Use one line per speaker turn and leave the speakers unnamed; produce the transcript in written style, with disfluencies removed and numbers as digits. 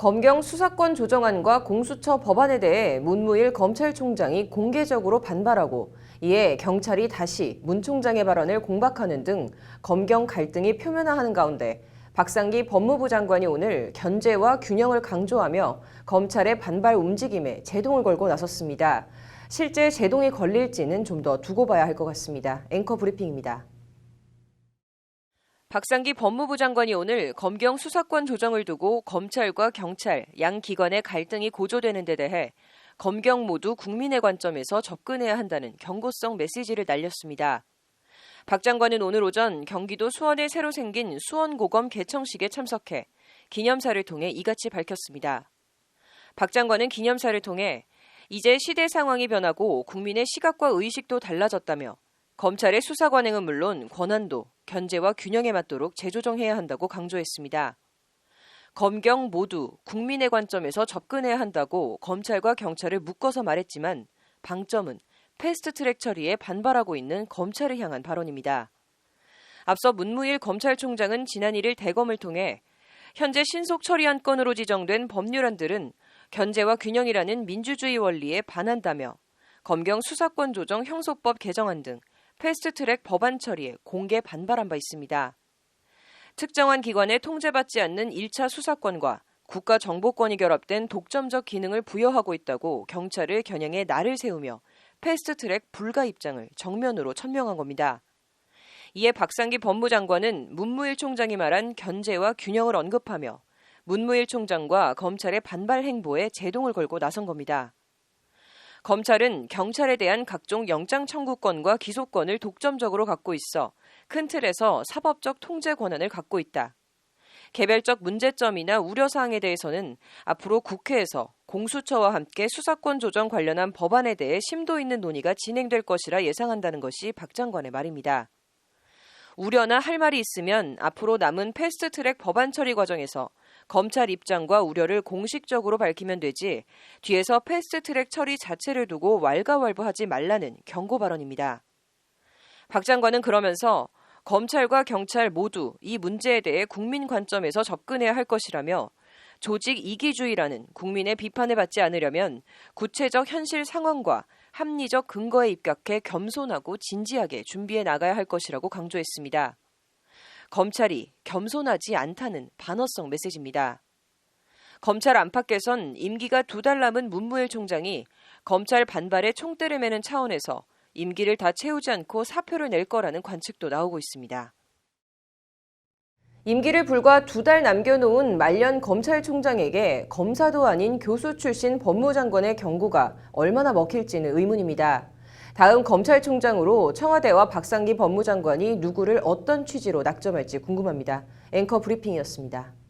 검경 수사권 조정안과 공수처 법안에 대해 문무일 검찰총장이 공개적으로 반발하고 이에 경찰이 다시 문 총장의 발언을 공박하는 등 검경 갈등이 표면화하는 가운데 박상기 법무부 장관이 오늘 견제와 균형을 강조하며 검찰의 반발 움직임에 제동을 걸고 나섰습니다. 실제 제동이 걸릴지는 좀 더 두고 봐야 할 것 같습니다. 앵커 브리핑입니다. 박상기 법무부 장관이 오늘 검경 수사권 조정을 두고 검찰과 경찰, 양 기관의 갈등이 고조되는 데 대해 검경 모두 국민의 관점에서 접근해야 한다는 경고성 메시지를 날렸습니다. 박 장관은 오늘 오전 경기도 수원에 새로 생긴 수원고검 개청식에 참석해 기념사를 통해 이같이 밝혔습니다. 박 장관은 기념사를 통해 이제 시대 상황이 변하고 국민의 시각과 의식도 달라졌다며 검찰의 수사 관행은 물론 권한도 견제와 균형에 맞도록 재조정해야 한다고 강조했습니다. 검경 모두 국민의 관점에서 접근해야 한다고 검찰과 경찰을 묶어서 말했지만 방점은 패스트트랙 처리에 반발하고 있는 검찰을 향한 발언입니다. 앞서 문무일 검찰총장은 지난 1일 대검을 통해 현재 신속 처리 안건으로 지정된 법률안들은 견제와 균형이라는 민주주의 원리에 반한다며 검경 수사권 조정 형소법 개정안 등 패스트트랙 법안 처리에 공개 반발한 바 있습니다. 특정한 기관에 통제받지 않는 1차 수사권과 국가정보권이 결합된 독점적 기능을 부여하고 있다고 경찰을 겨냥해 날을 세우며 패스트트랙 불가 입장을 정면으로 천명한 겁니다. 이에 박상기 법무장관은 문무일 총장이 말한 견제와 균형을 언급하며 문무일 총장과 검찰의 반발 행보에 제동을 걸고 나선 겁니다. 검찰은 경찰에 대한 각종 영장 청구권과 기소권을 독점적으로 갖고 있어 큰 틀에서 사법적 통제 권한을 갖고 있다. 개별적 문제점이나 우려사항에 대해서는 앞으로 국회에서 공수처와 함께 수사권 조정 관련한 법안에 대해 심도 있는 논의가 진행될 것이라 예상한다는 것이 박 장관의 말입니다. 우려나 할 말이 있으면 앞으로 남은 패스트트랙 법안 처리 과정에서 검찰 입장과 우려를 공식적으로 밝히면 되지 뒤에서 패스트트랙 처리 자체를 두고 왈가왈부하지 말라는 경고 발언입니다. 박 장관은 그러면서 검찰과 경찰 모두 이 문제에 대해 국민 관점에서 접근해야 할 것이라며 조직 이기주의라는 국민의 비판을 받지 않으려면 구체적 현실 상황과 합리적 근거에 입각해 겸손하고 진지하게 준비해 나가야 할 것이라고 강조했습니다. 검찰이 겸손하지 않다는 반어성 메시지입니다. 검찰 안팎에선 임기가 2달 남은 문무일 총장이 검찰 반발에 총대를 매는 차원에서 임기를 다 채우지 않고 사표를 낼 거라는 관측도 나오고 있습니다. 임기를 불과 2달 남겨놓은 말년 검찰총장에게 검사도 아닌 교수 출신 법무장관의 경고가 얼마나 먹힐지는 의문입니다. 다음 검찰총장으로 청와대와 박상기 법무장관이 누구를 어떤 취지로 낙점할지 궁금합니다. 앵커 브리핑이었습니다.